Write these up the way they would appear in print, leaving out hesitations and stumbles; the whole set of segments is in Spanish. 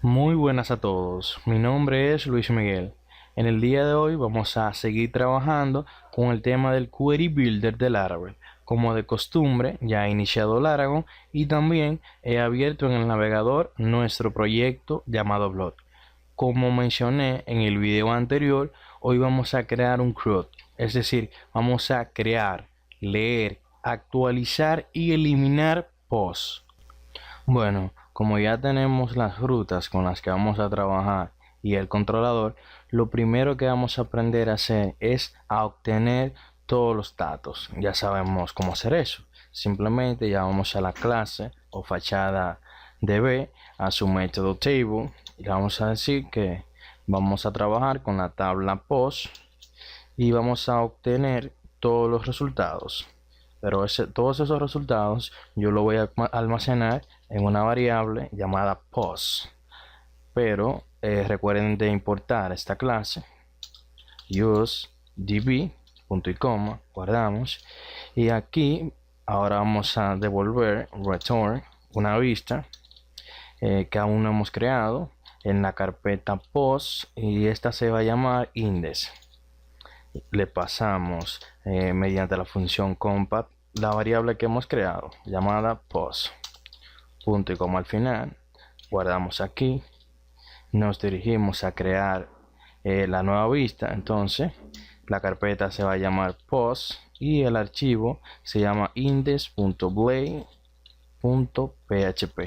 Muy buenas a todos, mi nombre es Luis Miguel. En el día de hoy vamos a seguir trabajando con el tema del Query Builder de Laravel. Como de costumbre, ya he iniciado Laravel y también he abierto en el navegador nuestro proyecto llamado Blog. Como mencioné en el video anterior, hoy vamos a crear un CRUD, es decir, vamos a crear, leer, actualizar y eliminar posts. Bueno, como ya tenemos las rutas con las que vamos a trabajar y el controlador, lo primero que vamos a aprender a hacer es a obtener todos los datos. Ya sabemos cómo hacer eso. Simplemente ya vamos a la clase o fachada DB, a su método table, y le vamos a decir que vamos a trabajar con la tabla post y vamos a obtener todos los resultados. Pero todos esos resultados yo lo voy a almacenar en una variable llamada post. Pero recuerden de importar esta clase, use db, punto y coma, guardamos. Y aquí ahora vamos a devolver return una vista que aún no hemos creado en la carpeta post, y esta se va a llamar index. Le pasamos mediante la función compat la variable que hemos creado llamada post, punto y coma al final, guardamos aquí, nos dirigimos a crear la nueva vista. Entonces la carpeta se va a llamar post y el archivo se llama index.blade.php.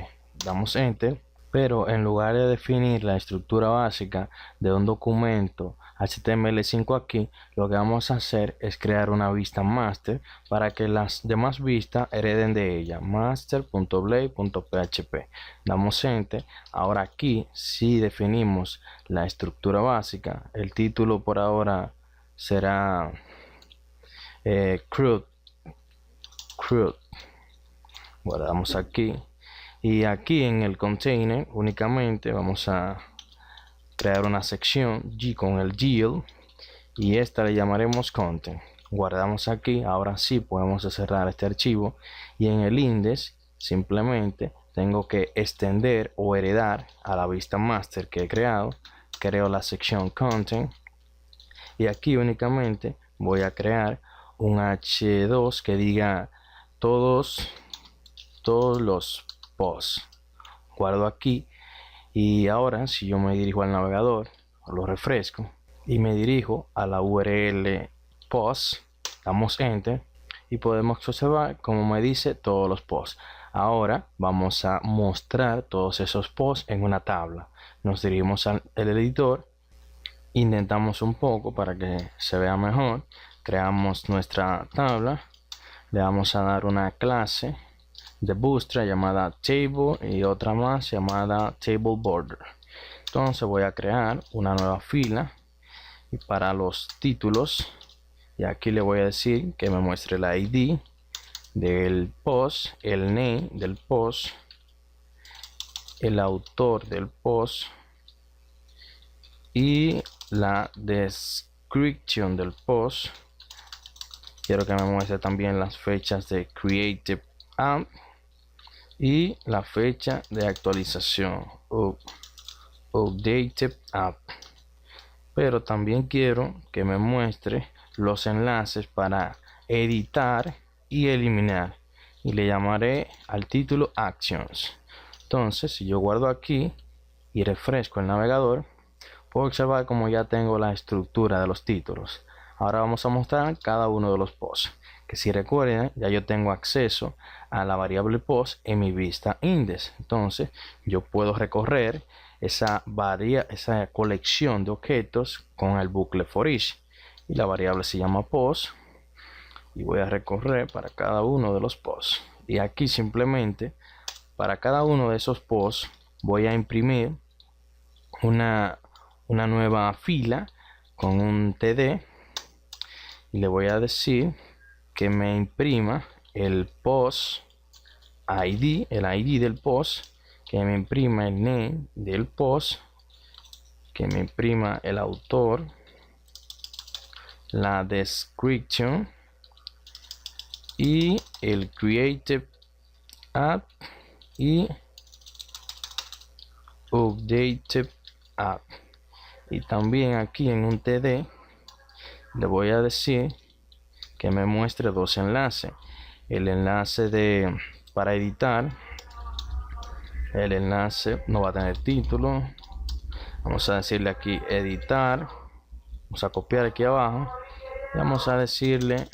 Damos enter, pero en lugar de definir la estructura básica de un documento HTML5 aquí, lo que vamos a hacer es crear una vista master para que las demás vistas hereden de ella, master.blade.php. Damos enter. Ahora aquí si definimos la estructura básica, el título por ahora será CRUD. Guardamos aquí. Y aquí en el container únicamente vamos a crear una sección G con el GIL y esta le llamaremos content. Guardamos aquí. Ahora sí podemos cerrar este archivo, y en el index simplemente tengo que extender o heredar a la vista master que he creado. Creo la sección content y aquí únicamente voy a crear un H2 que diga todos los posts. Guardo aquí. Y ahora si yo me dirijo al navegador, lo refresco y me dirijo a la URL post, damos enter y podemos observar como me dice todos los posts. Ahora vamos a mostrar todos esos posts en una tabla. Nos dirigimos al editor, intentamos un poco para que se vea mejor, creamos nuestra tabla, le vamos a dar una clase de Bootstrap llamada table y otra más llamada table border. Entonces voy a crear una nueva fila, y para los títulos, y aquí le voy a decir que me muestre la ID del post, el name del post, el autor del post y la description del post. Quiero que me muestre también las fechas de Creative App y la fecha de actualización Updated App. Pero también quiero que me muestre los enlaces para editar y eliminar, y le llamaré al título Actions. Entonces si yo guardo aquí y refresco el navegador, puedo observar como ya tengo la estructura de los títulos. Ahora vamos a mostrar cada uno de los posts, que si recuerdan ya yo tengo acceso a la variable post en mi vista index. Entonces yo puedo recorrer esa colección de objetos con el bucle for each, y la variable se llama post, y voy a recorrer para cada uno de los posts. Y aquí simplemente para cada uno de esos posts voy a imprimir una nueva fila con un td, y le voy a decir que me imprima el post ID, el ID del post, que me imprima el name del post, que me imprima el autor, la description y el creative app y updated app. Y también aquí en un TD le voy a decir que me muestre dos enlaces. El enlace para editar. El enlace no va a tener título. Vamos a decirle aquí editar. Vamos a copiar aquí abajo. Y vamos a decirle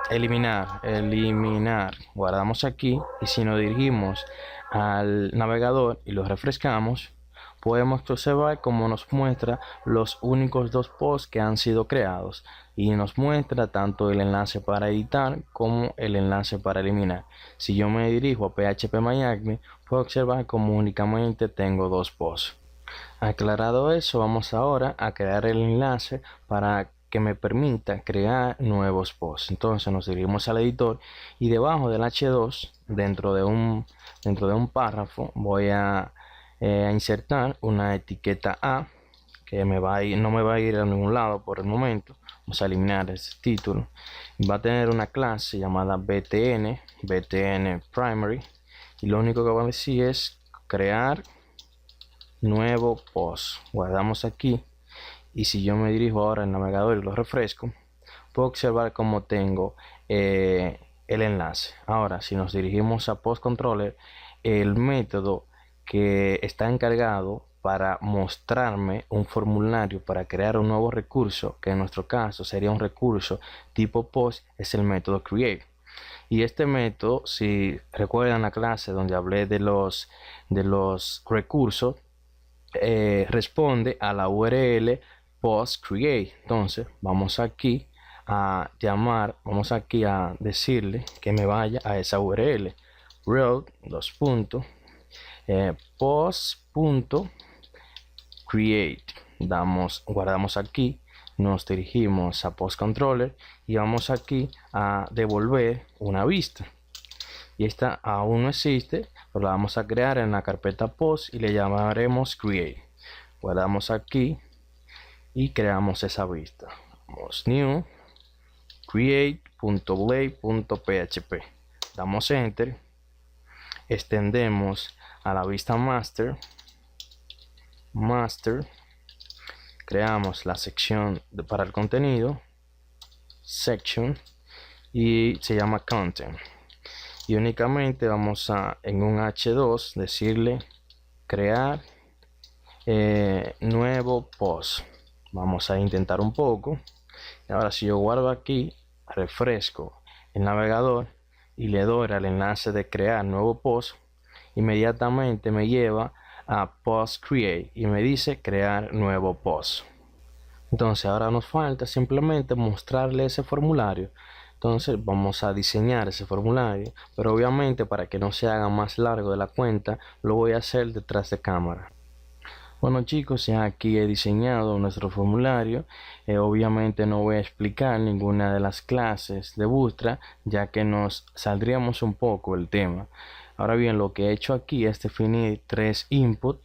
eliminar. Guardamos aquí. Y si nos dirigimos al navegador y lo refrescamos, podemos observar cómo nos muestra los únicos dos posts que han sido creados y nos muestra tanto el enlace para editar como el enlace para eliminar. Si yo me dirijo a PHP puedo observar como únicamente tengo dos posts. Aclarado eso, vamos ahora a crear el enlace para que me permita crear nuevos posts. Entonces nos dirigimos al editor y debajo del H2, dentro de un párrafo, voy a insertar una etiqueta A que no me va a ir a ningún lado por el momento. Vamos a eliminar ese título. Va a tener una clase llamada btn primary, y lo único que va a decir es crear nuevo post. Guardamos aquí, y si yo me dirijo ahora al navegador y lo refresco, puedo observar cómo tengo el enlace. Ahora, si nos dirigimos a post controller, el método que está encargado para mostrarme un formulario para crear un nuevo recurso, que en nuestro caso sería un recurso tipo post, es el método create. Y este método, si recuerdan la clase donde hablé de los recursos, responde a la URL post create. Entonces vamos aquí a decirle que me vaya a esa URL road post.create. Guardamos aquí, nos dirigimos a post controller y vamos aquí a devolver una vista, y esta aún no existe, pero la vamos a crear en la carpeta post y le llamaremos create. Guardamos aquí y creamos esa vista. Vamos new create.blade.php, damos enter, extendemos a la vista master, creamos la sección para el contenido, section, y se llama content, y únicamente vamos a en un H2 decirle crear nuevo post. Vamos a intentar un poco. Ahora, si yo guardo aquí, refresco el navegador y le doy al enlace de crear nuevo post, inmediatamente me lleva a post create y me dice crear nuevo post. Entonces ahora nos falta simplemente mostrarle ese formulario. Entonces vamos a diseñar ese formulario, pero obviamente para que no se haga más largo de la cuenta, lo voy a hacer detrás de cámara. Bueno chicos, ya aquí he diseñado nuestro formulario. Obviamente no voy a explicar ninguna de las clases de Bootstrap, ya que nos saldríamos un poco el tema. Ahora bien, lo que he hecho aquí es definir tres inputs,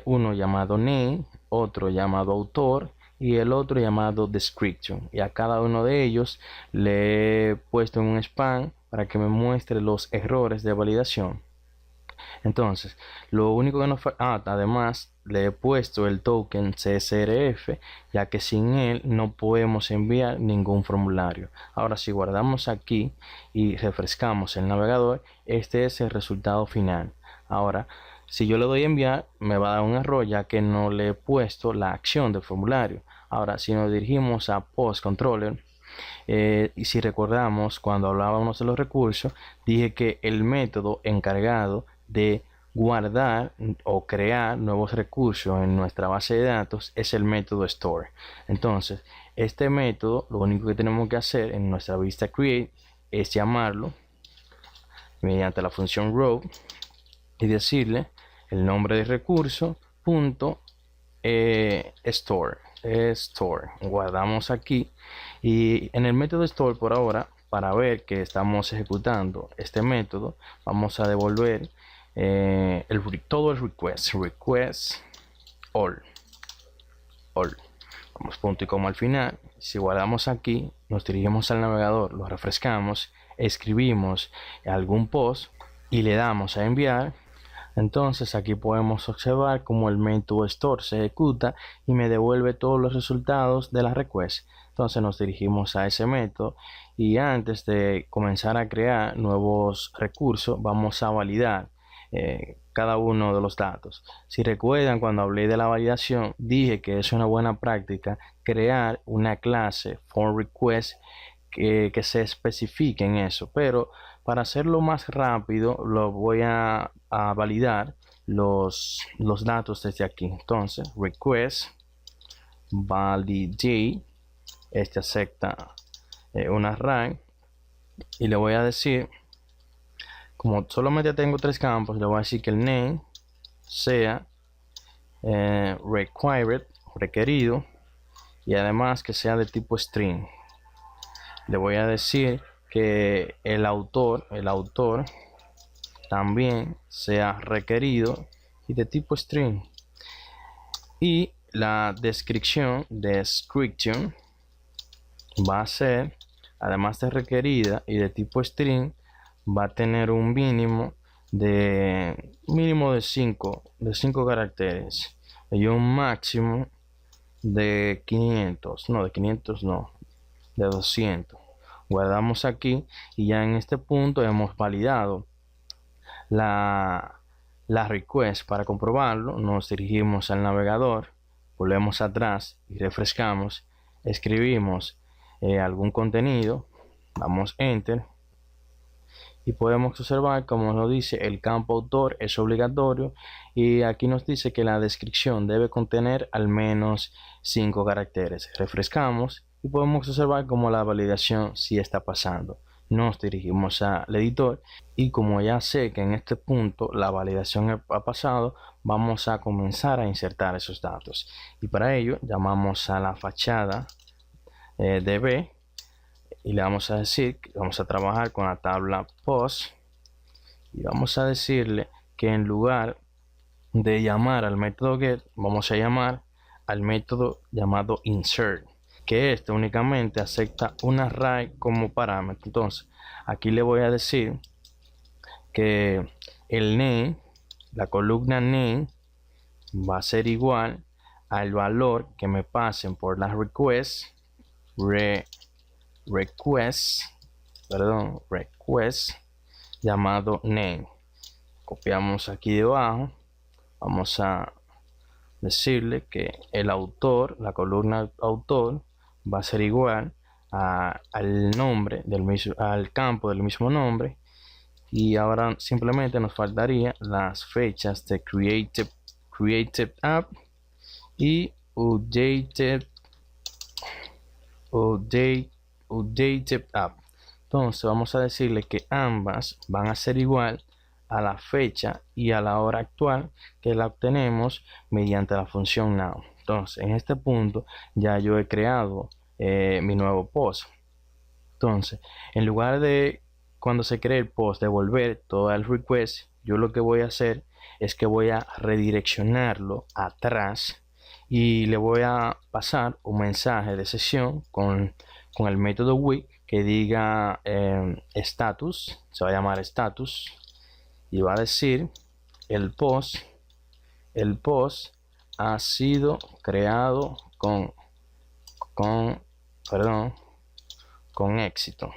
uno llamado name, otro llamado autor y el otro llamado description, y a cada uno de ellos le he puesto en un span para que me muestre los errores de validación. Entonces, lo único que nos falta, además le he puesto el token CSRF, ya que sin él no podemos enviar ningún formulario. Ahora, si guardamos aquí y refrescamos el navegador, este es el resultado final. Ahora, si yo le doy a enviar, me va a dar un error, ya que no le he puesto la acción del formulario. Ahora, si nos dirigimos a post controller, y si recordamos cuando hablábamos de los recursos, dije que el método encargado de guardar o crear nuevos recursos en nuestra base de datos es el método store. Entonces, este método, lo único que tenemos que hacer en nuestra vista create es llamarlo mediante la función row y decirle el nombre del recurso store. Guardamos aquí, y en el método store por ahora, para ver que estamos ejecutando este método, vamos a devolver todo el request all. Vamos punto y coma al final. Si guardamos aquí, nos dirigimos al navegador, lo refrescamos, escribimos algún post y le damos a enviar. Entonces aquí podemos observar cómo el método store se ejecuta y me devuelve todos los resultados de la request. Entonces nos dirigimos a ese método y antes de comenzar a crear nuevos recursos vamos a validar cada uno de los datos. Si recuerdan, cuando hablé de la validación dije que es una buena práctica crear una clase for request que se especifique en eso, pero para hacerlo más rápido lo voy a validar los datos desde aquí. Entonces request validate, este acepta un array y le voy a decir, como solamente tengo 3 campos, le voy a decir que el name sea required, requerido, y además que sea de tipo string. Le voy a decir que el autor también sea requerido y de tipo string, y la descripción va a ser, además de requerida y de tipo string, va a tener un mínimo de 5 caracteres y un máximo de 500, no, de 500 no, de 200. Guardamos aquí y ya en este punto hemos validado la request. Para comprobarlo nos dirigimos al navegador, volvemos atrás y refrescamos, escribimos algún contenido, damos enter y podemos observar como nos dice el campo autor es obligatorio y aquí nos dice que la descripción debe contener al menos 5 caracteres. Refrescamos y podemos observar como la validación sí está pasando. Nos dirigimos al editor y como ya sé que en este punto la validación ha pasado, vamos a comenzar a insertar esos datos y para ello llamamos a la fachada db y le vamos a decir que vamos a trabajar con la tabla post y vamos a decirle que en lugar de llamar al método get vamos a llamar al método llamado insert, que este únicamente acepta un array como parámetro. Entonces aquí le voy a decir que el name, la columna name, va a ser igual al valor que me pasen por la request llamado name. Copiamos aquí debajo, vamos a decirle que el autor, la columna autor, va a ser igual al nombre del mismo, al campo del mismo nombre, y ahora simplemente nos faltaría las fechas de created app y updated app. Entonces vamos a decirle que ambas van a ser igual a la fecha y a la hora actual que la obtenemos mediante la función now. Entonces en este punto ya yo he creado mi nuevo post. Entonces en lugar de cuando se cree el post devolver todo el request, yo lo que voy a hacer es que voy a redireccionarlo atrás y le voy a pasar un mensaje de sesión con el método with que diga status, se va a llamar status y va a decir el post ha sido creado con éxito.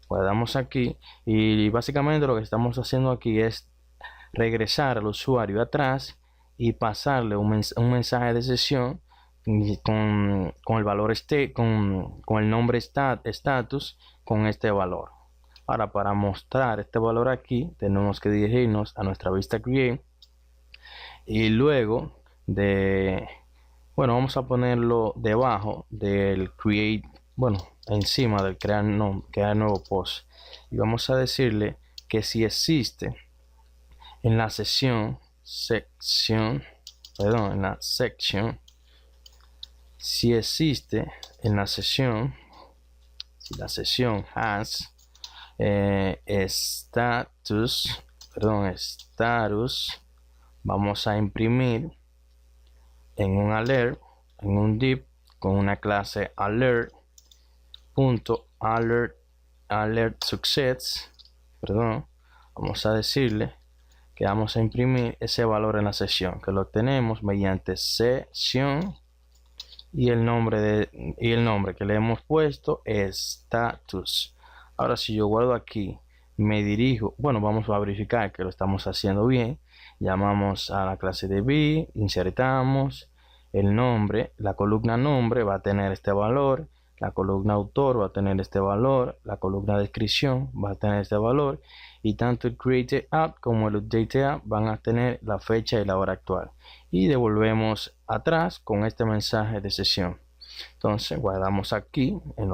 Guardamos aquí y básicamente lo que estamos haciendo aquí es regresar al usuario atrás y pasarle un mensaje de sesión con el valor con el nombre status con este valor. Ahora para mostrar este valor aquí tenemos que dirigirnos a nuestra vista create y luego vamos a ponerlo debajo del create, encima del crear nuevo post, y vamos a decirle que si existe en la sección, si existe en la sección, si la sección has status, vamos a imprimir en un alert, en un div con una clase alert success, vamos a decirle que vamos a imprimir ese valor en la sección, que lo tenemos mediante sección y el nombre que le hemos puesto es status. Ahora si yo guardo aquí, me dirijo, bueno, vamos a verificar que lo estamos haciendo bien. Llamamos a la clase de B, insertamos el nombre, la columna nombre va a tener este valor, la columna autor va a tener este valor, la columna descripción va a tener este valor, y tanto el create app como el update app van a tener la fecha y la hora actual. Y devolvemos atrás con este mensaje de sesión. Entonces guardamos aquí en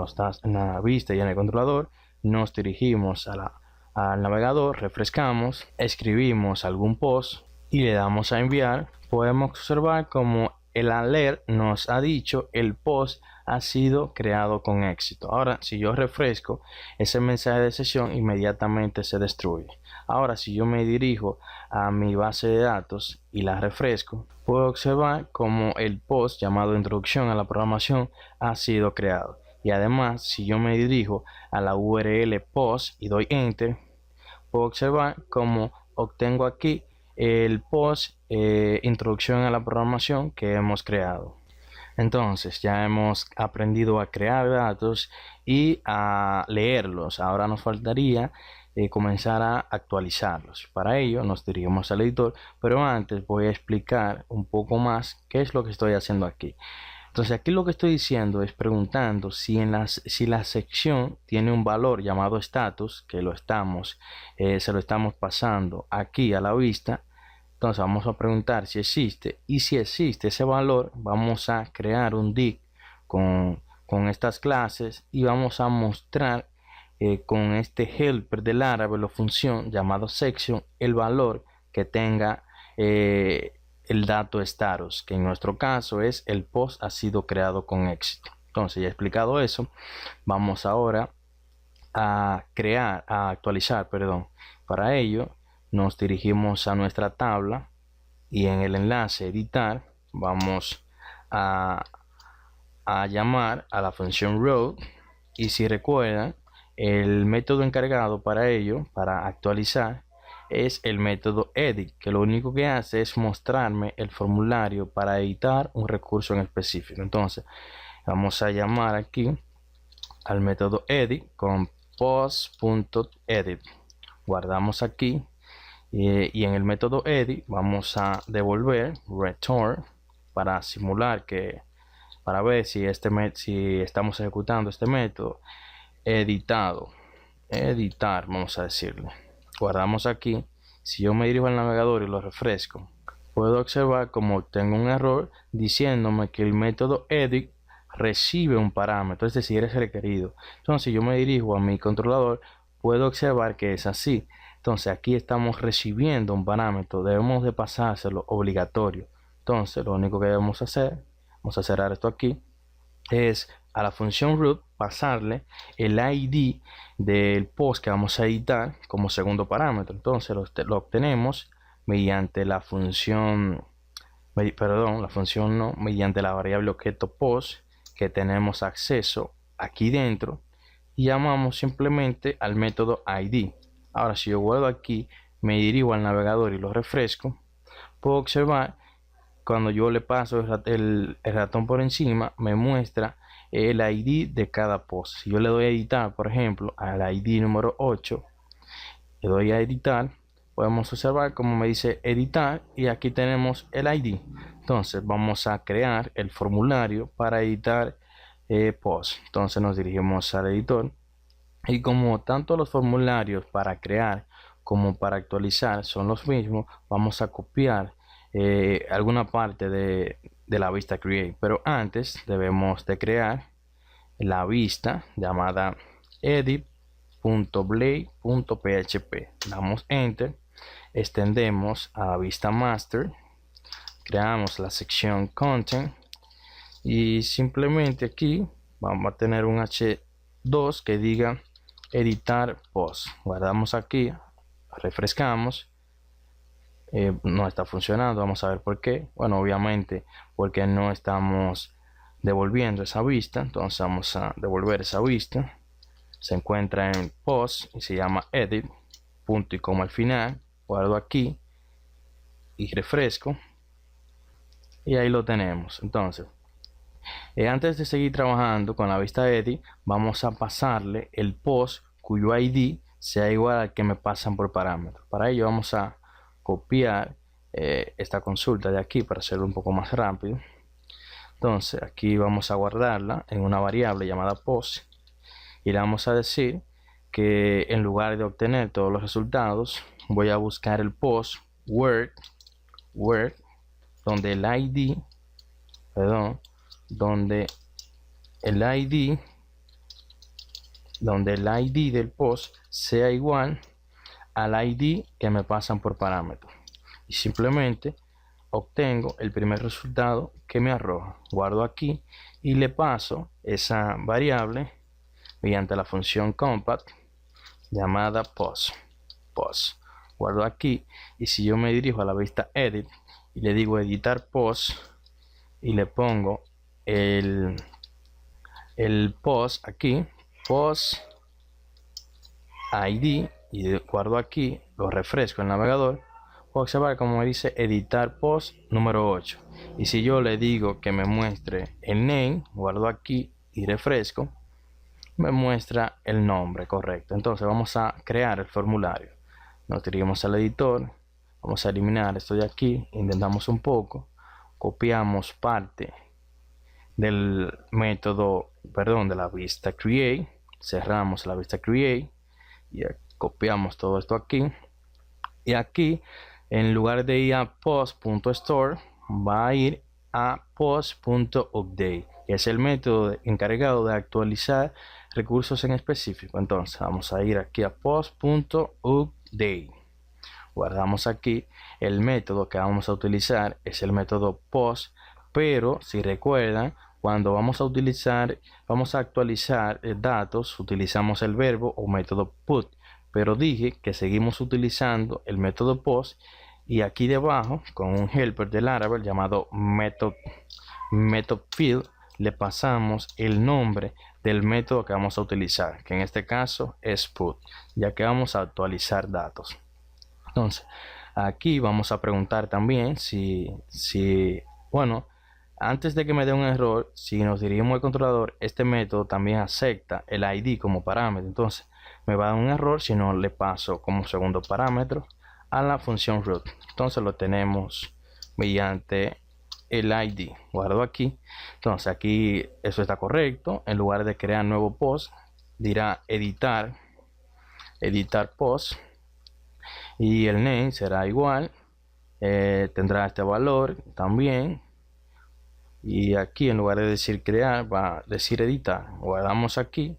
la vista y en el controlador, nos dirigimos al navegador, refrescamos, escribimos algún post y le damos a enviar. Podemos observar como el alert nos ha dicho el post ha sido creado con éxito. Ahora si yo refresco, ese mensaje de sesión inmediatamente se destruye. Ahora si yo me dirijo a mi base de datos y la refresco, puedo observar como el post llamado introducción a la programación ha sido creado. Y además si yo me dirijo a la URL post y doy enter, puedo observar como obtengo aquí el post introducción a la programación que hemos creado. Entonces ya hemos aprendido a crear datos y a leerlos. Ahora nos faltaría comenzar a actualizarlos. Para ello nos dirigimos al editor, pero antes voy a explicar un poco más qué es lo que estoy haciendo aquí. Entonces aquí lo que estoy diciendo es preguntando si la sección tiene un valor llamado status, que se lo estamos pasando aquí a la vista. Entonces vamos a preguntar si existe, y si existe ese valor vamos a crear un div con estas clases y vamos a mostrar con este helper del Laravel o función llamado section el valor que tenga el dato status, que en nuestro caso es el post ha sido creado con éxito. Entonces ya he explicado eso, vamos ahora a actualizar, perdón. Para ello nos dirigimos a nuestra tabla y en el enlace editar vamos a llamar a la función route, y si recuerdan el método encargado para ello, para actualizar, es el método edit, que lo único que hace es mostrarme el formulario para editar un recurso en específico. Entonces vamos a llamar aquí al método edit con post.edit, guardamos aquí y en el método edit vamos a devolver return para simular para ver si si estamos ejecutando este método editar, vamos a decirle. Guardamos aquí. Si yo me dirijo al navegador y lo refresco, puedo observar como tengo un error diciéndome que el método edit recibe un parámetro, es decir, es requerido. Entonces si yo me dirijo a mi controlador, puedo observar que es así. Entonces aquí estamos recibiendo un parámetro, debemos de pasárselo obligatorio. Entonces lo único que debemos hacer, vamos a cerrar esto aquí, es a la función root pasarle el ID del post que vamos a editar como segundo parámetro. Entonces lo obtenemos mediante la función, mediante la variable objeto post que tenemos acceso aquí dentro, y llamamos simplemente al método ID. Ahora si yo guardo aquí, me dirijo al navegador y lo refresco, puedo observar cuando yo le paso el ratón por encima, me muestra el ID de cada post. Si yo le doy a editar, por ejemplo, al ID número 8, le doy a editar, podemos observar como me dice editar, y aquí tenemos el ID. Entonces vamos a crear el formulario para editar post. Entonces nos dirigimos al editor, y como tanto los formularios para crear como para actualizar son los mismos, vamos a copiar alguna parte de la vista create, pero antes debemos de crear la vista llamada edit.blade.php. Damos enter, extendemos a la vista master, creamos la sección content y simplemente aquí vamos a tener un H2 que diga editar post. Guardamos aquí, refrescamos. No está funcionando, vamos a ver por qué. Bueno, obviamente porque no estamos devolviendo esa vista. Entonces vamos a devolver esa vista. Se encuentra en post y se llama edit, punto y coma al final. Guardo aquí, y refresco, y ahí lo tenemos. Entonces, antes de seguir trabajando con la vista edit, vamos a pasarle el post cuyo ID sea igual al que me pasan por parámetro. Para ello vamos a copiar esta consulta de aquí para hacerlo un poco más rápido. Entonces aquí vamos a guardarla en una variable llamada post y le vamos a decir que en lugar de obtener todos los resultados, voy a buscar el post word donde el ID, perdón, donde el ID del post sea igual al ID que me pasan por parámetro, y simplemente obtengo el primer resultado que me arroja. Guardo aquí y le paso esa variable mediante la función compact llamada post. Guardo aquí, y si yo me dirijo a la vista edit y le digo editar post y le pongo el post aquí, post ID, y guardo aquí, lo refresco en el navegador, puedo observar como me dice editar post número 8. Y si yo le digo que me muestre el name, guardo aquí y refresco, me muestra el nombre correcto. Entonces vamos a crear el formulario. Nos dirigimos al editor, vamos a eliminar esto de aquí, intentamos un poco, copiamos parte del método, perdón, de la vista create, cerramos la vista create y copiamos todo esto aquí, y aquí en lugar de ir a post.store va a ir a post.update, que es el método encargado de actualizar recursos en específico. Entonces vamos a ir aquí a post.update, guardamos aquí. El método que vamos a utilizar es el método post, pero si recuerdan, cuando vamos a actualizar datos, utilizamos el verbo o método put, pero dije que seguimos utilizando el método post, y aquí debajo con un helper del Laravel llamado method field le pasamos el nombre del método que vamos a utilizar, que en este caso es put, ya que vamos a actualizar datos. Entonces aquí vamos a preguntar también bueno, antes de que me dé un error, si nos dirigimos al controlador, este método también acepta el ID como parámetro. Entonces me va a dar un error si no le paso como segundo parámetro a la función root. Entonces lo tenemos mediante el ID. Guardo aquí. Entonces aquí eso está correcto. En lugar de crear nuevo post, dirá editar post, y el name será igual, tendrá este valor también, y aquí en lugar de decir crear va a decir editar. Guardamos aquí,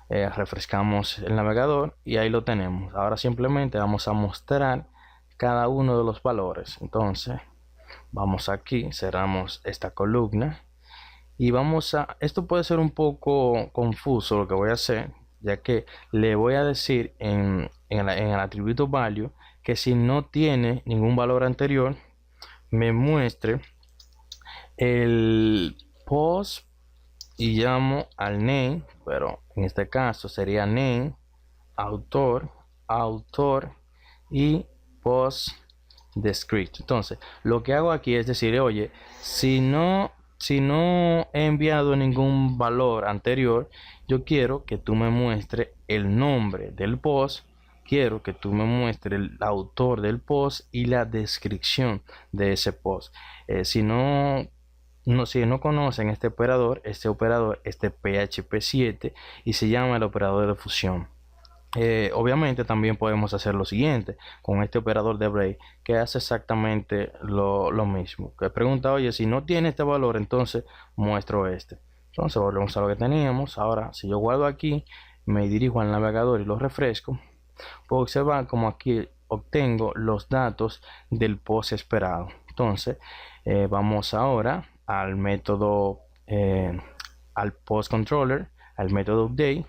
refrescamos el navegador y ahí lo tenemos. Ahora simplemente vamos a mostrar cada uno de los valores. Entonces vamos aquí, cerramos esta columna y esto puede ser un poco confuso lo que voy a hacer, ya que le voy a decir en el atributo value que si no tiene ningún valor anterior me muestre el post, y llamo al name, pero en este caso sería name, autor y post descript. Entonces lo que hago aquí es decir, oye, si no he enviado ningún valor anterior, yo quiero que tú me muestres el nombre del post, quiero que tú me muestres el autor del post y la descripción de ese post. Si no conocen este operador es PHP 7 y se llama el operador de fusión. Obviamente también podemos hacer lo siguiente con este operador de break, que hace exactamente lo mismo, que pregunta, oye, si no tiene este valor, entonces muestro este. Entonces volvemos a lo que teníamos. Ahora si yo guardo aquí, me dirijo al navegador y lo refresco, puedo observar como aquí obtengo los datos del post esperado. Entonces vamos ahora al método, al post controller, al método update,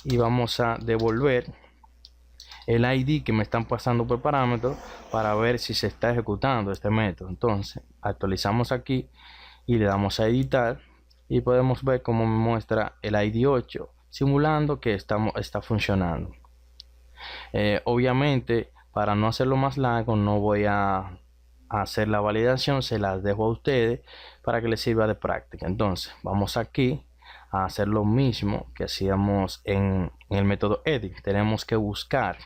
y vamos a devolver el ID que me están pasando por parámetro para ver si se está ejecutando este método. Entonces actualizamos aquí y le damos a editar y podemos ver cómo me muestra el ID 8 simulando que está funcionando. Obviamente para no hacerlo más largo, no voy a hacer la validación, se las dejo a ustedes para que les sirva de práctica. Entonces, vamos aquí a hacer lo mismo que hacíamos en el método edit. Tenemos que buscar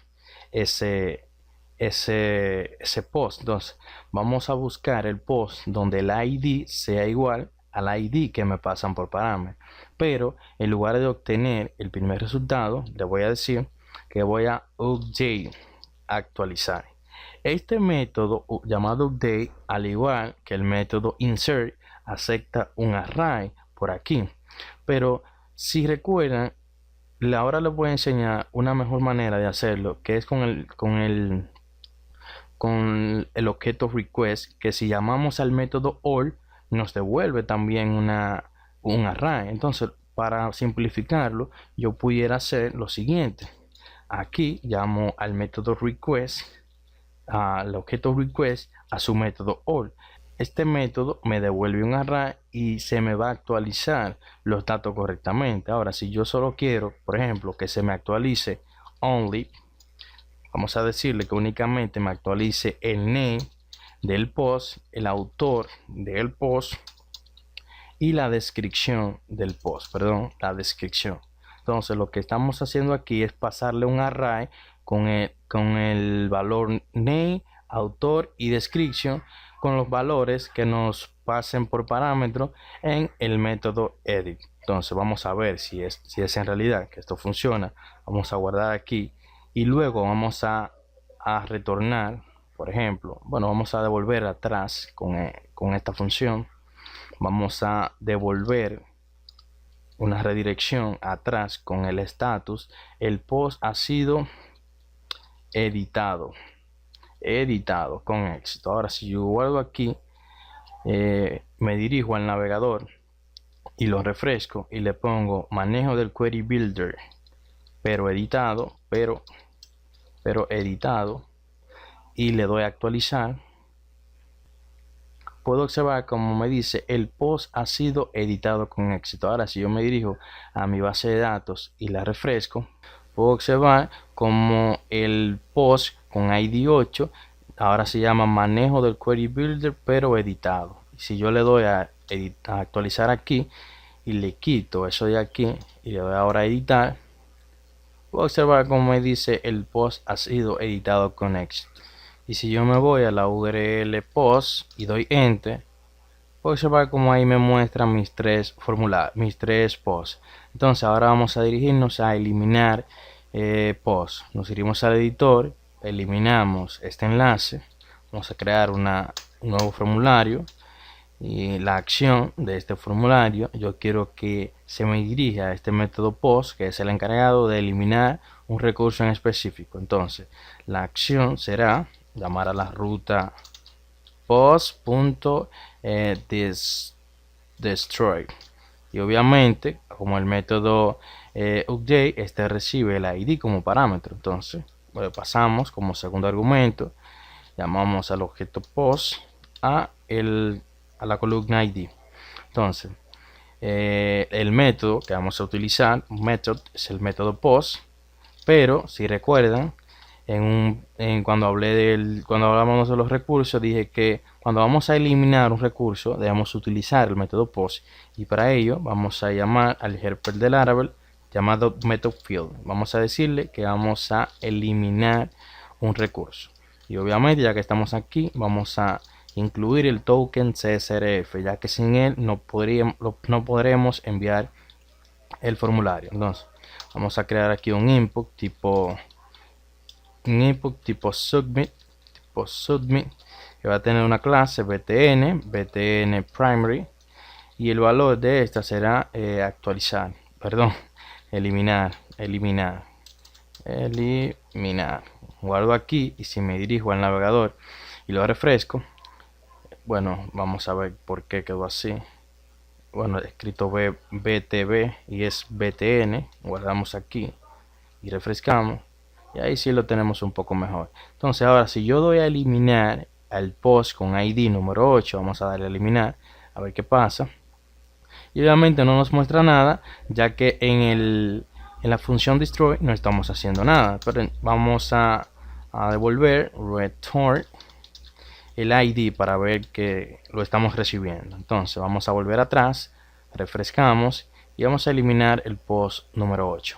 ese, ese post. Entonces, vamos a buscar el post donde el ID sea igual al ID que me pasan por parámetro. Pero en lugar de obtener el primer resultado, le voy a decir que voy a update, actualizar. Este método llamado update, al igual que el método insert, acepta un array por aquí. Pero si recuerdan, ahora les voy a enseñar una mejor manera de hacerlo, que es con el objeto request, que si llamamos al método all, nos devuelve también un array. Entonces, para simplificarlo, yo pudiera hacer lo siguiente. Aquí llamo al método request, al objeto request, a su método all. Este método me devuelve un array y se me va a actualizar los datos correctamente. Ahora, si yo solo quiero, por ejemplo, que se me actualice only, vamos a decirle que únicamente me actualice el name del post, el autor del post y la descripción del post, perdón, la descripción. Entonces lo que estamos haciendo aquí es pasarle un array con el valor name, autor y description, con los valores que nos pasen por parámetro en el método edit. Entonces vamos a ver si es en realidad que esto funciona. Vamos a guardar aquí y luego vamos a retornar, por ejemplo, bueno, vamos a devolver atrás con esta función. Vamos a devolver una redirección atrás con el status. El post ha sido editado con éxito. Ahora, si yo guardo aquí, me dirijo al navegador y lo refresco y le pongo manejo del query builder, pero editado, pero editado, y le doy a actualizar, puedo observar como me dice el post ha sido editado con éxito. Ahora, si yo me dirijo a mi base de datos y la refresco, puedo observar como el post con ID 8 ahora se llama manejo del query builder, pero editado. Y si yo le doy a actualizar aquí y le quito eso de aquí y le doy ahora a editar, puedo observar como me dice el post ha sido editado con éxito. Y si yo me voy a la URL post y doy enter, puedo observar como ahí me muestra mis tres posts. Entonces ahora vamos a dirigirnos a eliminar post. Nos iremos al editor, eliminamos este enlace, vamos a crear un nuevo formulario y la acción de este formulario yo quiero que se me dirija a este método post, que es el encargado de eliminar un recurso en específico. Entonces la acción será llamar a la ruta post.destroy y obviamente como el método update este recibe el ID como parámetro. Entonces pasamos como segundo argumento, llamamos al objeto post a la columna ID. Entonces el método que vamos a utilizar, es el método post, pero si recuerdan cuando hablamos de los recursos, dije que cuando vamos a eliminar un recurso debemos utilizar el método post, y para ello vamos a llamar al helper del Laravel llamado method field. Vamos a decirle que vamos a eliminar un recurso, y obviamente ya que estamos aquí vamos a incluir el token CSRF, ya que sin él no podremos enviar el formulario. Entonces vamos a crear aquí un input tipo submit, que va a tener una clase btn primary, y el valor de esta será eliminar. Guardo aquí y si me dirijo al navegador y lo refresco, bueno, vamos a ver por qué quedó así. Bueno, escrito btb y es btn. Guardamos aquí y refrescamos, y ahí sí lo tenemos un poco mejor. Entonces ahora si yo doy a eliminar al post con ID número 8, vamos a darle a eliminar a ver qué pasa, y obviamente no nos muestra nada, ya que en la función destroy no estamos haciendo nada. Pero vamos a a devolver return el ID para ver que lo estamos recibiendo. Entonces vamos a volver atrás, refrescamos y vamos a eliminar el post número 8.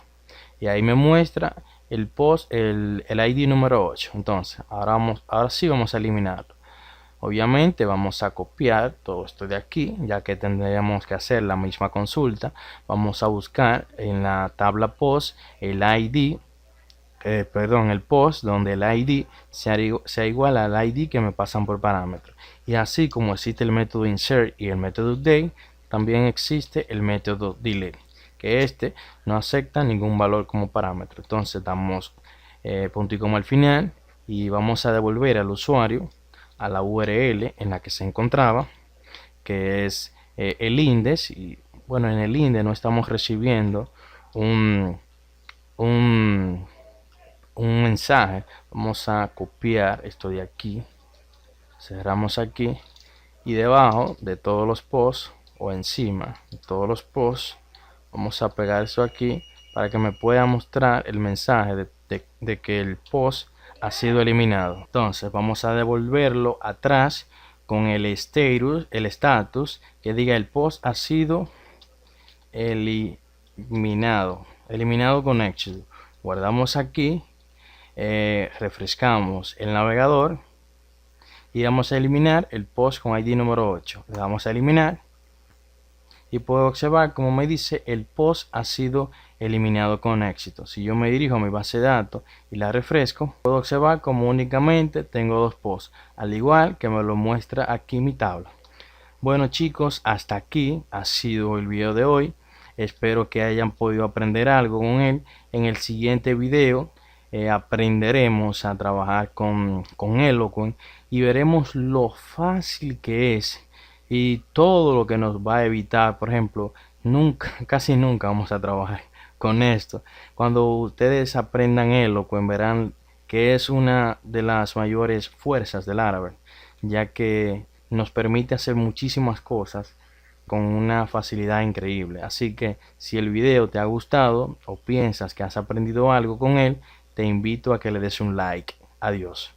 Y ahí me muestra el post, el ID número 8. Entonces ahora sí vamos a eliminarlo. Obviamente vamos a copiar todo esto de aquí, ya que tendríamos que hacer la misma consulta. Vamos a buscar en la tabla post el ID, el post donde el ID sea igual al ID que me pasan por parámetro. Y así como existe el método insert y el método update, también existe el método delete, que este no acepta ningún valor como parámetro. Entonces damos punto y coma al final y vamos a devolver al usuario a la URL en la que se encontraba, que es el index. Y bueno, en el index no estamos recibiendo un mensaje. Vamos a copiar esto de aquí, cerramos aquí y debajo de todos los posts o encima de todos los posts vamos a pegar eso aquí para que me pueda mostrar el mensaje de que el post ha sido eliminado. Entonces vamos a devolverlo atrás con el status que diga el post ha sido eliminado con éxito. Guardamos aquí, refrescamos el navegador y vamos a eliminar el post con ID número 8. Le vamos a eliminar y puedo observar como me dice el post ha sido eliminado con éxito. Si yo me dirijo a mi base de datos y la refresco, puedo observar como únicamente tengo 2 posts, al igual que me lo muestra aquí mi tabla. Bueno chicos, hasta aquí ha sido el video de hoy. Espero que hayan podido aprender algo con él. En el siguiente video aprenderemos a trabajar con Eloquent y veremos lo fácil que es y todo lo que nos va a evitar. Por ejemplo, casi nunca vamos a trabajar con esto. Cuando ustedes aprendan Eloquent verán que es una de las mayores fuerzas del Laravel, ya que nos permite hacer muchísimas cosas con una facilidad increíble. Así que si el video te ha gustado o piensas que has aprendido algo con él, te invito a que le des un like. Adiós.